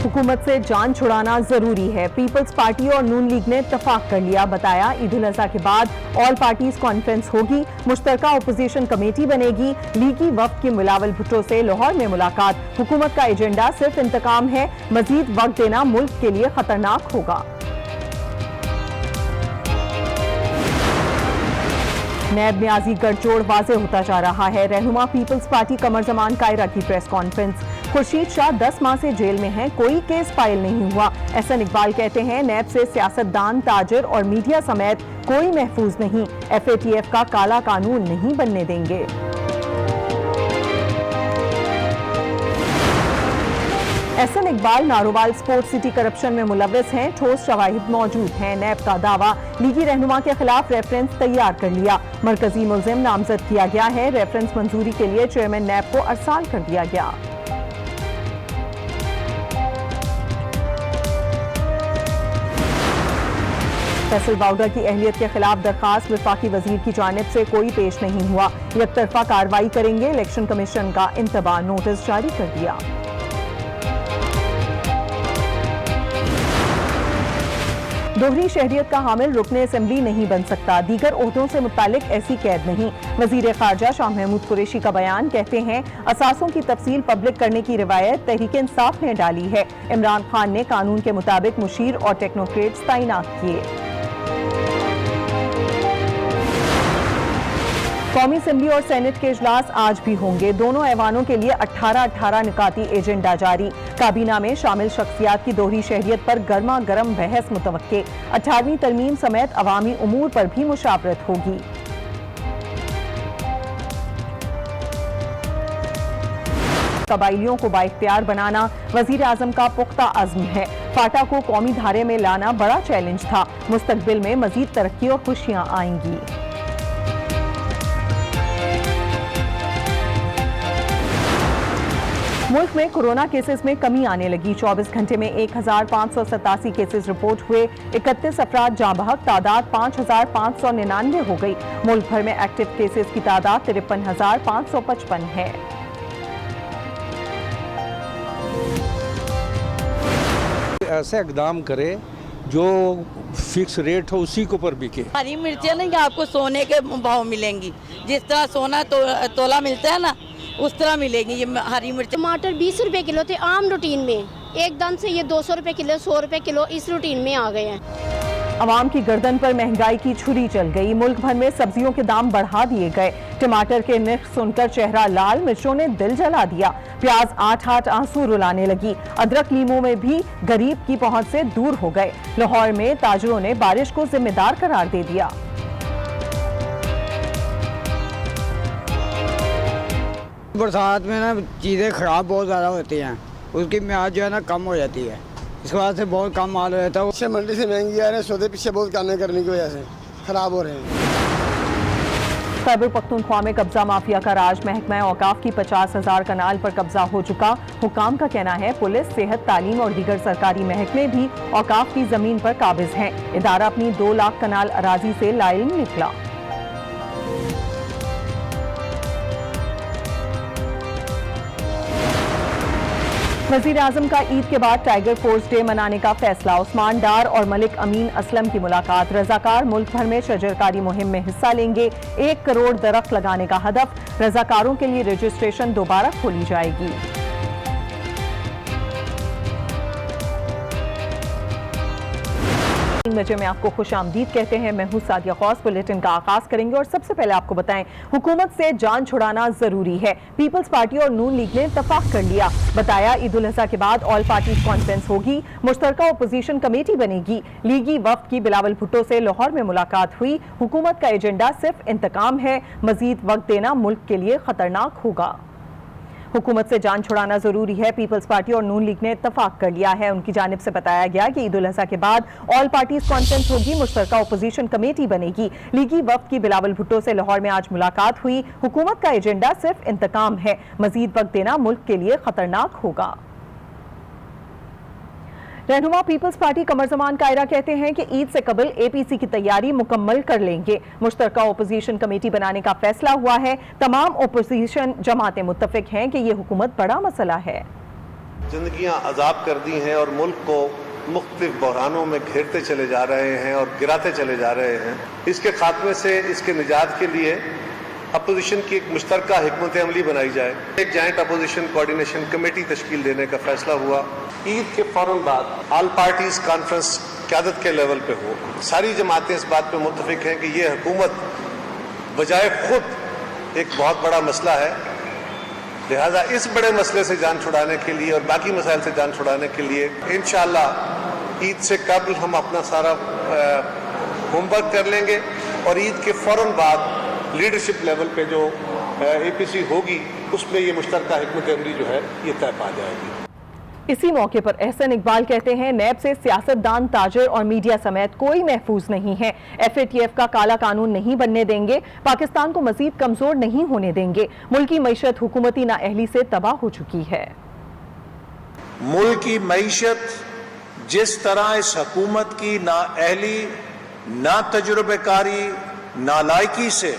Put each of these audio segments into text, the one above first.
हुकूमत से जान छुड़ाना जरूरी है। पीपल्स पार्टी और नून लीग ने इत्तेफाक कर लिया। बताया ईद उल अजहा के बाद ऑल पार्टीज कॉन्फ्रेंस होगी, मुश्तरका अपोजिशन कमेटी बनेगी। लीगी वफ्द की बिलावल भुट्टो से लाहौर में मुलाकात। हुकूमत का एजेंडा सिर्फ इंतकाम है, मजीद वक्त देना मुल्क के लिए खतरनाक होगा। नैब नियाजी गठजोड़ वाज़ेह होता जा रहा है। रहनुमा पीपल्स पार्टी कमर जमान कायरा की प्रेस कॉन्फ्रेंस। खुर्शीद शाह 10 माह से जेल में हैं, कोई केस फाइल नहीं हुआ। एहसन इकबाल कहते हैं नैब से सियासतदान, ताजिर और मीडिया समेत कोई महफूज नहीं। FATF का काला कानून नहीं बनने देंगे। Ahsan Iqbal Narowal sports city corruption में मुलव्वस हैं, ठोस शवाहिद मौजूद हैं। नैब का दावा, लीगी रहनुमा के खिलाफ रेफरेंस तैयार कर लिया। मरकजी मुल्जिम नामजद किया गया है। रेफरेंस मंजूरी के लिए चेयरमैन नैब को अरसाल कर दिया गया। फैसल बाउडा की अहलियत के खिलाफ दरखास्त वफाकी वजीर की जानिब से कोई पेश नहीं हुआ। यकतरफा कार्रवाई करेंगे। इलेक्शन कमीशन का इंतबा नोटिस जारी कर दिया। दोहरी शहरियत का हामिल रुकने असेंबली नहीं बन सकता। दीगर ओहदों से मुतालिक ऐसी कैद नहीं। वजीर खारजा शाह महमूद कुरैशी का बयान, कहते हैं असासों की तफसील पब्लिक करने की रिवायत तहरीक इंसाफ ने डाली है। इमरान खान ने कानून के मुताबिक मुशीर और टेक्नोक्रेट्स तैनात किए। कौमी असेंबली और सेनेट के इजलास आज भी होंगे। दोनों ऐवानों के लिए 18 निकाती एजेंडा जारी। काबीना में शामिल शख्सियात की दोहरी शहरियत पर गर्मा गर्म बहस मुतवक्के। 18वीं तरमीम समेत अवामी उमूर पर भी मुशावरत होगी। कबाइलियों को बाइख्तियार बनाना वजीर आजम का पुख्ता अज़्म है। फाटा को कौमी धारे में लाना बड़ा चैलेंज था। मुस्तकबिल में मजीद तरक्की और खुशियां आएंगी। मुल्क में कोरोना केसेस में कमी आने लगी। 24 घंटे में 1587 केसेस रिपोर्ट हुए। 31 अफराद जाँ बहक, तादाद 5599 हो गई। मुल्क भर में एक्टिव केसेस की तादाद 53,555 है। ऐसे इकदाम करे जो फिक्स रेट हो उसी के ऊपर बिके। हरी मिर्चें नहीं आपको सोने के भाव मिलेंगी। जिस तरह सोना तोला मिलता है ना, उस तरह मिलेगी ये हरी मिर्च। टमाटर 20 रुपए किलो थे आम रूटीन में, एकदम से ये 200 रुपए किलो, 100 रुपए किलो इस रूटीन में आ गए हैं। अवाम की गर्दन पर महंगाई की छुरी चल गई। मुल्क भर में सब्जियों के दाम बढ़ा दिए गए। टमाटर के नर्ख सुनकर चेहरा लाल, मिर्चों ने दिल जला दिया। प्याज 8 आंसू रुलाने लगी। अदरक लीमू में भी गरीब की पहुंच से दूर हो गए। लाहौर में ताजरों ने बारिश को जिम्मेदार करार दे दिया। बरसात में ना चीज़ें ख़राब बहुत ज़्यादा होती हैं, उसकी म्याद जो है ना कम हो जाती है। इस वजह से बहुत कम माल हो जाता है। पीछे मंडी से महंगी आ रहे हैं, सौदे पीछे बहुत काम करने की वजह से ख़राब हो रहे हैं। खैबर पख्तूनख्वा में कब्जा माफिया का राज। महकमा औकाफ की 50,000 कनाल पर कब्जा हो चुका। हुकाम का कहना है पुलिस, सेहत, तालीम और दीगर सरकारी महकमे भी औकाफ की जमीन पर काबिज हैं। इदारा अपनी 2 लाख कनाल अराजी से लाइल निकला। वजीर आजम का ईद के बाद टाइगर फोर्स डे मनाने का फैसला। उस्मान डार और मलिक अमीन असलम की मुलाकात। रजाकार मुल्क भर में शजरकारी मुहिम में हिस्सा लेंगे। 1 करोड़ दरख्त लगाने का हदफ। रजाकारों के लिए रजिस्ट्रेशन दोबारा खोली जाएगी। 3 बजे में आपको खुश आमदीद कहते हैं। मैं हूं सादिया खौस। बुलेटिन का आगाज करेंगे और सबसे पहले आपको बताएं हुकूमत से जान छुड़ाना जरूरी है। पीपल्स पार्टी और नून लीग ने इत्तेफाक कर लिया। बताया ईद उल अजहा के बाद ऑल पार्टीज कॉन्फ्रेंस होगी, मुश्तरका अपोजिशन कमेटी बनेगी। लीगी वफ्द की बिलावल भुट्टो से लाहौर में मुलाकात हुई। हुकूमत का एजेंडा सिर्फ इंतकाम है, मजीद वक्त देना मुल्क के लिए खतरनाक होगा। हुकूमत से जान छुड़ाना जरूरी है। पीपल्स पार्टी और नून लीग ने इत्तेफाक कर लिया है। उनकी जानिब से बताया गया कि ईद उल अजहा के बाद ऑल पार्टीज कॉन्फ्रेंस होगी, मुश्तरका अपोजिशन कमेटी बनेगी। लीगी वफ्द की बिलावल भुट्टो से लाहौर में आज मुलाकात हुई। हुकूमत का एजेंडा सिर्फ इंतकाम है, मजीद वक्त देना मुल्क के लिए खतरनाक होगा। रहनुमा पीपल्स पार्टी कमर जमान कायरा कहते हैं कि ईद से कबल APC की तैयारी मुकम्मल कर लेंगे। मुश्तरका ओपोजिशन कमेटी बनाने का फैसला हुआ है। तमाम ओपोजिशन जमातें मुत्तफिक हैं कि ये हुकूमत बड़ा मसला है। زندگیاں عذاب کر دی ہیں اور ملک کو مختلف بحرانوں میں گھیرتے چلے جا رہے ہیں اور گراتے چلے جا رہے ہیں. اس کے خاتمے سے، اس کے نجات کے لیے اپوزیشن کی ایک مشترکہ حکمت عملی بنائی جائے. ایک جوائنٹ اپوزیشن کوارڈینیشن کمیٹی تشکیل دینے کا فیصلہ ہوا. عید کے فوراً بعد آل پارٹیز کانفرنس قیادت کے لیول پہ ہو. ساری جماعتیں اس بات پہ متفق ہیں کہ یہ حکومت بجائے خود ایک بہت بڑا مسئلہ ہے، لہذا اس بڑے مسئلے سے جان چھڑانے کے لیے اور باقی مسائل سے جان چھڑانے کے لیے انشاءاللہ عید سے قبل ہم اپنا سارا ہوم ورک کر لیں گے اور عید کے فوراً بعد لیڈرشپ لیول پہ جو اے پی سی ہوگی اس میں یہ مشترکہ حکمت عملی جو ہے یہ طے پا جائے گی. اسی موقع پر احسن اقبال کہتے ہیں نیب سے سیاستدان، تاجر اور میڈیا سمیت کوئی محفوظ نہیں ہے. ایف اے ٹی ایف کا کالا قانون نہیں بننے دیں گے، پاکستان کو مزید کمزور نہیں ہونے دیں گے. ملکی معیشت حکومتی نااہلی سے تباہ ہو چکی ہے. ملک کی معیشت جس طرح اس حکومت کی نااہلی، نا تجربہ کاری، نالائکی سے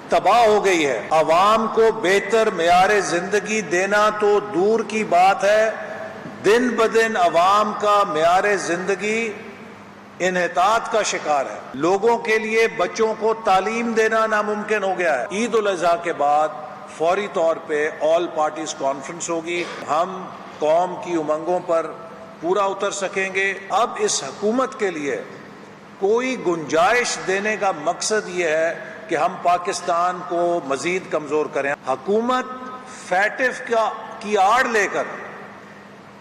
تباہ ہو گئی ہے. عوام کو بہتر معیار زندگی دینا تو دور کی بات ہے، دن بدن عوام کا معیار زندگی انحطاط کا شکار ہے. لوگوں کے لیے بچوں کو تعلیم دینا ناممکن ہو گیا ہے. عید الاضحیٰ کے بعد فوری طور پہ آل پارٹیز کانفرنس ہوگی. ہم قوم کی امنگوں پر پورا اتر سکیں گے. اب اس حکومت کے لیے کوئی گنجائش دینے کا مقصد یہ ہے کہ ہم پاکستان کو مزید کمزور کریں. حکومت فیٹف کی آڑ لے کر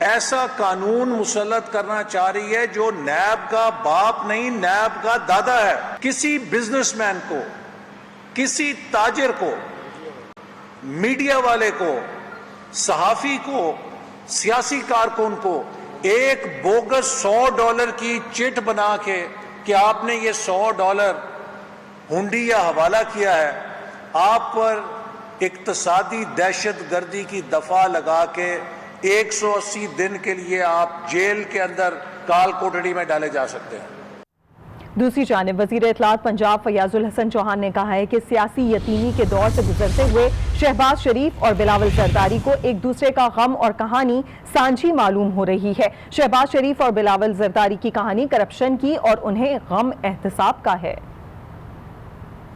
ایسا قانون مسلط کرنا چاہ رہی ہے جو نیب کا باپ نہیں، نیب کا دادا ہے. کسی بزنس مین کو، کسی تاجر کو، میڈیا والے کو، صحافی کو، سیاسی کارکن کو ایک بوگس $100 کی چٹ بنا کے کہ آپ نے یہ $100 ہنڈی یا حوالہ کیا ہے، آپ پر اقتصادی دہشت گردی کی دفعہ لگا کے 180 دن کے لیے آپ جیل کے اندر کال کوٹڑی میں ڈالے جا سکتے ہیں. دوسری جانب وزیر اطلاعات پنجاب فیاض الحسن چوہان نے کہا ہے کہ سیاسی یتیمی کے دور سے گزرتے ہوئے شہباز شریف اور بلاول زرداری کو ایک دوسرے کا غم اور کہانی سانجھی معلوم ہو رہی ہے. شہباز شریف اور بلاول زرداری کی کہانی کرپشن کی اور انہیں غم احتساب کا ہے.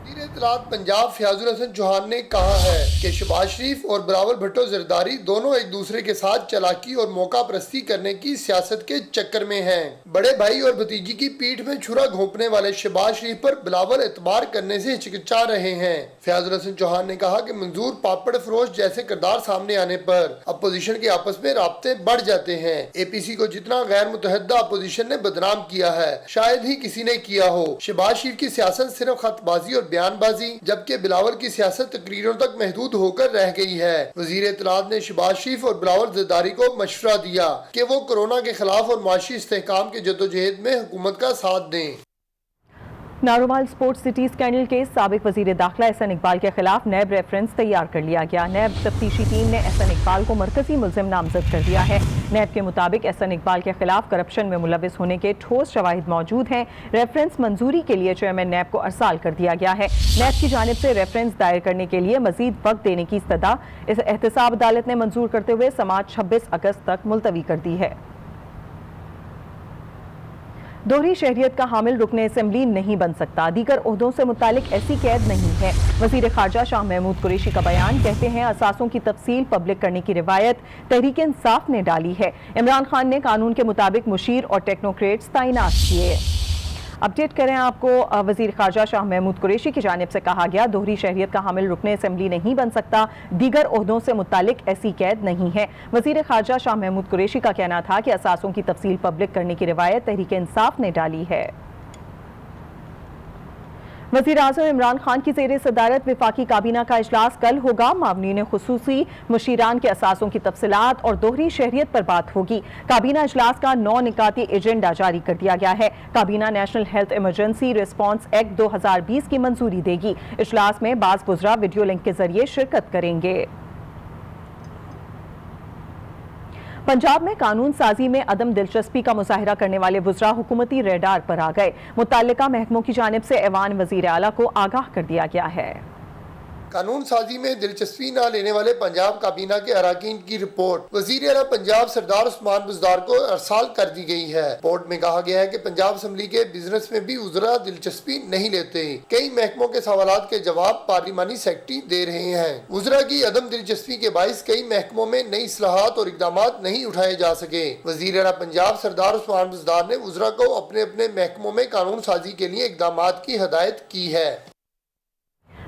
وزیر اطلاعات پنجاب فیاض الحسن چوہان نے کہا ہے کہ شہباز شریف اور بلاول بھٹو زرداری دونوں ایک دوسرے کے ساتھ چالاکی اور موقع پرستی کرنے کی سیاست کے چکر میں ہیں. بڑے بھائی اور بھتیجی کی پیٹھ میں چھرا گھونپنے والے شہباز شریف پر بلاول اعتبار کرنے سے ہچکچا رہے ہیں. فیاض الحسن چوہان نے کہا کہ منظور پاپڑ فروش جیسے کردار سامنے آنے پر اپوزیشن کے آپس میں رابطے بڑھ جاتے ہیں. اے پی سی کو جتنا غیر متحدہ اپوزیشن نے بدنام کیا ہے شاید ہی کسی نے کیا ہو. شہباز شریف کی سیاست صرف خط بازی اور بیان بازی، جبکہ بلاول کی سیاست تقریروں تک محدود ہو کر رہ گئی ہے. وزیر اطلاعات نے شہباز شریف اور بلاول زرداری کو مشورہ دیا کہ وہ کورونا کے خلاف اور معاشی استحکام کی جدوجہد میں حکومت کا ساتھ دیں. نارووال سپورٹ سٹی اسکینڈل کے سابق وزیر داخلہ احسن اقبال کے خلاف نیب ریفرنس تیار کر لیا گیا. نیب تفتیشی ٹیم نے احسن اقبال کو مرکزی ملزم نامزد کر دیا ہے. نیب کے مطابق احسن اقبال کے خلاف کرپشن میں ملوث ہونے کے ٹھوس شواہد موجود ہیں. ریفرنس منظوری کے لیے چیئرمین نیب کو ارسال کر دیا گیا ہے. نیب کی جانب سے ریفرنس دائر کرنے کے لیے مزید وقت دینے کی استدعا احتساب عدالت نے منظور کرتے ہوئے سماعت 26 اگست تک ملتوی کر دی ہے. دوہری شہریت کا حامل رکن اسمبلی نہیں بن سکتا، دیگر عہدوں سے متعلق ایسی قید نہیں ہے. وزیر خارجہ شاہ محمود قریشی کا بیان. کہتے ہیں اثاثوں کی تفصیل پبلک کرنے کی روایت تحریک انصاف نے ڈالی ہے. عمران خان نے قانون کے مطابق مشیر اور ٹیکنوکریٹس تعینات کیے. اپڈیٹ کریں آپ کو وزیر خارجہ شاہ محمود قریشی کی جانب سے کہا گیا دوہری شہریت کا حامل رکن اسمبلی نہیں بن سکتا، دیگر عہدوں سے متعلق ایسی قید نہیں ہے. وزیر خارجہ شاہ محمود قریشی کا کہنا تھا کہ اثاثوں کی تفصیل پبلک کرنے کی روایت تحریک انصاف نے ڈالی ہے. وزیر اعظم عمران خان کی زیر صدارت وفاقی کابینہ کا اجلاس کل ہوگا. معاونین خصوصی مشیران کے اثاثوں کی تفصیلات اور دوہری شہریت پر بات ہوگی. کابینہ اجلاس کا 9 نکاتی ایجنڈا جاری کر دیا گیا ہے. کابینہ national health emergency response act 2020 کی منظوری دے گی. اجلاس میں بعض وزراء ویڈیو لنک کے ذریعے شرکت کریں گے. پنجاب میں قانون سازی میں عدم دلچسپی کا مظاہرہ کرنے والے وزراء حکومتی ریڈار پر آ گئے. متعلقہ محکموں کی جانب سے ایوان وزیر اعلیٰ کو آگاہ کر دیا گیا ہے. कानून साजी में दिलचस्पी न लेने वाले पंजाब काबीना के अरकान की रिपोर्ट वजीर आला पंजाब सरदार उस्मान बुज़दार को अरसाल कर दी गई है। रिपोर्ट में कहा गया है कि पंजाब असम्बली के बिजनेस में भी उज़रा दिलचस्पी नहीं लेते। कई महकमों के सवालात के जवाब पार्लिमानी सेक्रेटरी दे रहे हैं। उज़रा की अदम दिलचस्पी के बाइस कई महकमों में नई इस्लाहात और इक़दामात नहीं उठाए जा सके। वजीर आला पंजाब सरदार उस्मान बुज़दार ने उज़रा को अपने अपने महकमों में कानून साजी के लिए इक़दामात की हदायत की है।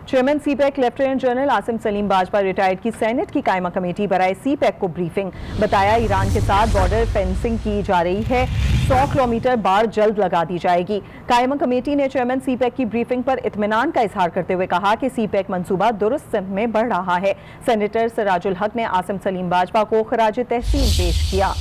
Chairman CPEC lieutenant general Asim Salim Bajwa retired की सेनेट की कायमा कमेटी बराए सीपैक को ब्रीफिंग। बताया ईरान के साथ बॉर्डर फेंसिंग की जा रही है, 100 किलोमीटर बाड़ जल्द लगा दी जाएगी। कायमा कमेटी ने चेयरमैन सीपैक की ब्रीफिंग पर इत्मीनान का इजहार करते हुए कहा कि सीपैक मंसूबा दुरुस्त सिमत में बढ़ रहा है। सेनेटर सिराजुल हक ने आसिम सलीम बाजवा को खराज तहसीन पेश किया।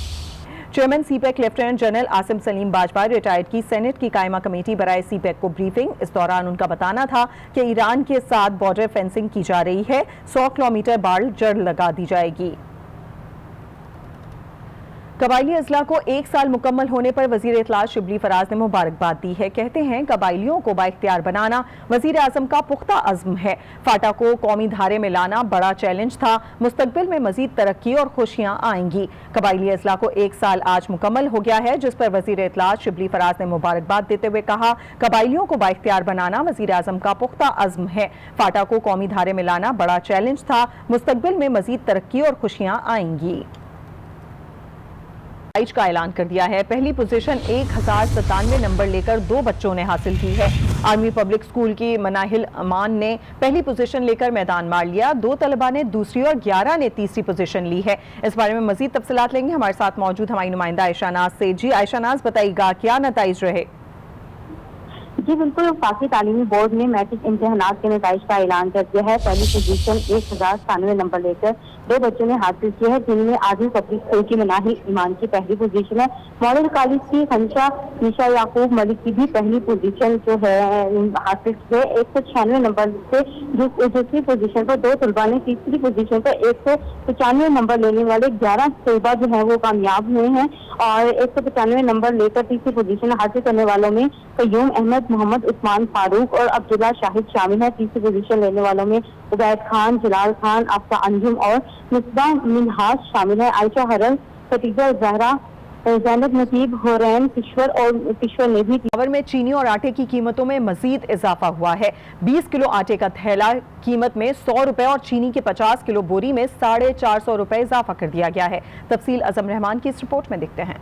Chairman CPEC lieutenant general Asim Salim Bajwa retired की सेनेट की कायमा कमेटी बराए सीपैक को ब्रीफिंग। इस दौरान उनका बताना था कि ईरान के साथ बॉर्डर फेंसिंग की जा रही है, 100 किलोमीटर बाड़ जड़ लगा दी जाएगी। कबायली अजला को 1 साल मुकम्मल होने पर वजीर इत्तलात शिबली फराज ने मुबारकबाद दी है। कहते हैं कबायलियों को बाइख्तियार बनाना वजीर आज़म का पुख्ता अज़्म है। फाटा को कौमी धारे में लाना बड़ा चैलेंज था। मुस्तकबिल में मजीद तरक्की और खुशियां आएंगी। कबायली अजला को 1 साल आज मुकम्मल हो गया है, जिस पर वजीर इत्तलात शिबली फराज ने मुबारकबाद देते हुए कहा कबायलियों को बाइख्तियार बनाना वजीर आज़म का पुख्ता अज़्म है। फाटा को कौमी धारे में लाना बड़ा चैलेंज था। मुस्तकबिल में मजीद तरक्की और खुशियां आएंगी। का ऐलान कर दिया है। पहली पोजीशन 1097 नंबर लेकर 2 बच्चों ने हासिल की है। आर्मी पब्लिक स्कूल की मनाहिल अमान ने पहली पोजीशन लेकर मैदान मार लिया। 2 तलबा ने दूसरी और 11 ने तीसरी पोजीशन ली है। इस बारे में मजीद तफसीलात लेंगे हमारे साथ मौजूद हमारी नुमाइंदा आयशा नाज से। जी आयशा नाज, बताइएगा क्या नतीजे रहे? जी बिल्कुल, वफाकी तालीमी बोर्ड ने मैट्रिक इम्तिहानात के नतीजे का ऐलान कर दिया है। पहली पोजीशन 1097 नंबर लेकर 2 बच्चों ने हासिल किया है, जिनमें आर्मी पब्लिक स्कूल की मनाहिल ईमान की पहली पोजीशन है। मॉडल कॉलेज की खंशा निशा याकूब मलिक की भी पहली पोजीशन जो है हासिल की है। 196 नंबर से दूसरी पोजीशन पर 2 तलबा ने, तीसरी पोजीशन पर 195 नंबर लेने वाले 11 तलबा जो है वो कामयाब हुए हैं। और 195 नंबर लेकर तीसरी पोजीशन हासिल करने वालों में कयूम अहमद, मोहम्मद उस्मान फारूक और अब्दुल्ला शाहिद शामिल है। तीसरी पोजीशन लेने वालों में उबैद खान, जलाल खान, आफ्ता अंजुम और मिसबा मिनहाज शामिल है। आयशा हरल, खतीजा जहरा, जैनब नसीब, हुरैन किश्वर ने भी। खबर में चीनी और आटे की कीमतों में मजीद इजाफा हुआ है। 20 किलो आटे का थैला कीमत में 100 रुपए और चीनी के 50 किलो बोरी में 450 रुपए इजाफा कर दिया गया है। तफसील अजम रहमान की इस रिपोर्ट में देखते हैं।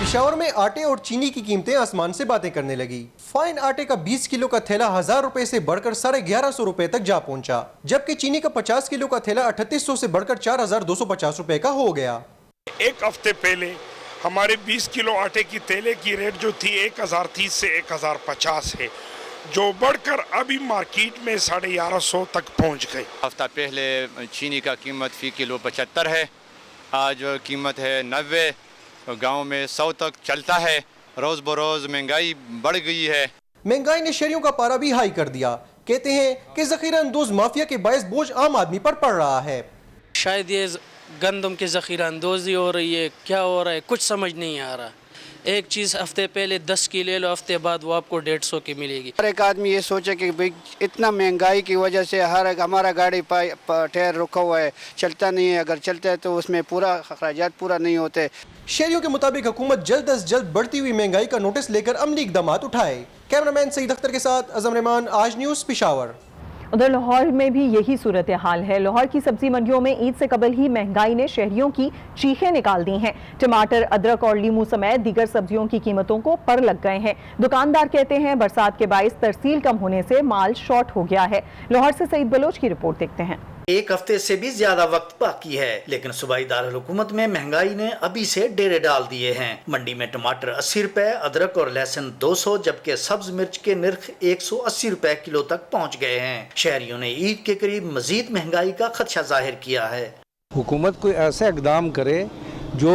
पेशावर में आटे और चीनी की कीमतें आसमान से बातें करने लगी। फाइन आटे का 20 किलो का थैला 1000 रुपए से बढ़कर 1150 रुपए तक जा पहुंचा, जबकि चीनी का 50 किलो का थैला 3800 से बढ़कर 4250 रुपए का हो गया। एक हफ्ते पहले हमारे 20 किलो आटे की थैले की रेट जो थी 1030 से 1050 है, जो बढ़कर अभी मार्केट में 1150 तक पहुंच गई। हफ्ता पहले चीनी का कीमत फी किलो 75 है, आज कीमत है 90। गांव में 100 तक चलता है। रोज बरोज महंगाई बढ़ गई है। महंगाई ने शहरियों का पारा भी हाई कर दिया। कहते हैं कि ज़ख़ीरा अंदोज़ माफिया के बायस बोझ आम आदमी पर पड़ रहा है। शायद ये गंदम की ज़ख़ीरा अंदोज़ी हो रही है, क्या हो रहा है कुछ समझ नहीं आ रहा। एक चीज़ हफ्ते पहले 10 की ले लो, हफ्ते बाद वो आपको 150 की मिलेगी। हर एक आदमी ये सोचे कि भाई इतना महंगाई की वजह से हर एक हमारा गाड़ी टायर रुका हुआ है, चलता नहीं है। अगर चलता है तो उसमें पूरा अखराजात पूरा नहीं होते। शहरियों के मुताबिक हुकूमत जल्द अज जल्द बढ़ती हुई महंगाई का नोटिस लेकर अमली इक़दामात उठाए। कैमरामैन सईद अख्तर के साथ अज़म रहमान, आज न्यूज़, पेशावर। उधर लाहौर में भी यही सूरत हाल है। लाहौर की सब्जी मंडियों में ईद से कबल ही महंगाई ने शहरियों की चीखें निकाल दी हैं। टमाटर, अदरक और लीमू समेत दीगर सब्जियों की कीमतों को पर लग गए हैं। दुकानदार कहते हैं बरसात के बाइस तरसील कम होने से माल शॉर्ट हो गया है। लाहौर से सईद बलोच की रिपोर्ट देखते हैं। एक हफ्ते से भी ज्यादा वक्त बाकी है, लेकिन सूबाई दारुल हुकूमत में महंगाई ने अभी से डेरे डाल दिए हैं। मंडी में टमाटर 80 रुपए, अदरक और लहसुन 200, जबकि सब्ज मिर्च के नर्ख 180 रुपए किलो तक पहुंच गए हैं। शहरियों ने ईद के करीब मजीद महंगाई का खदशा जाहिर किया है। हुकूमत कोई ऐसा इकदाम करे जो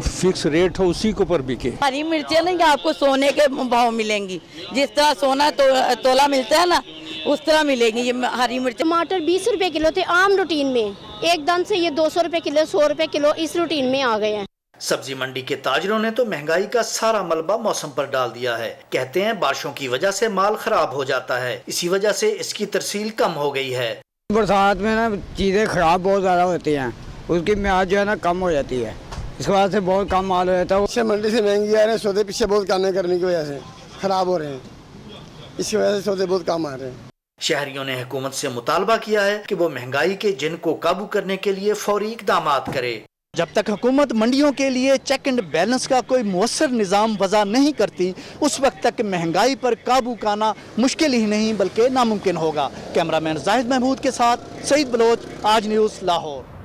फिक्स रेट हो उसी के ऊपर बिके। हरी मिर्चें नहीं आपको सोने के भाव मिलेंगी, जिस तरह सोना तोला मिलता है ना, उस तरह मिलेगी ये हरी मिर्च। टमाटर 20 रुपए किलो थे आम रूटीन में, एकदम से ये 200 रुपए किलो, 100 रुपए किलो इस रूटीन में आ गए हैं। सब्जी मंडी के ताजरों ने तो महंगाई का सारा मलबा मौसम पर डाल दिया है। कहते हैं बारिशों की वजह से माल खराब हो जाता है, इसी वजह से इसकी तरसील कम हो गई है। बरसात में ना चीज़ें खराब बहुत ज़्यादा होती हैं, उसकी म्याद जो है ना कम हो जाती है, इस वजह से बहुत कम माल हो जाता है। पीछे मंडी से महंगी आ रहे हैं, सौदे पीछे बहुत काम करने की वजह से खराब हो रहे हैं, इसकी वजह से सौदे बहुत कम आ रहे हैं। शहरियों ने हुकूमत से मुतालबा किया है कि वो महंगाई के जिन को काबू करने के लिए फौरी इक़दामात करे। जब तक हुकूमत मंडियों के लिए चेक एंड बैलेंस का कोई मुअस्सर निज़ाम वज़ा नहीं करती, उस वक्त तक महंगाई पर काबू पाना मुश्किल ही नहीं बल्कि नामुमकिन होगा। कैमरामैन जाहिद महमूद के साथ सईद बलोच, आज न्यूज़, लाहौर।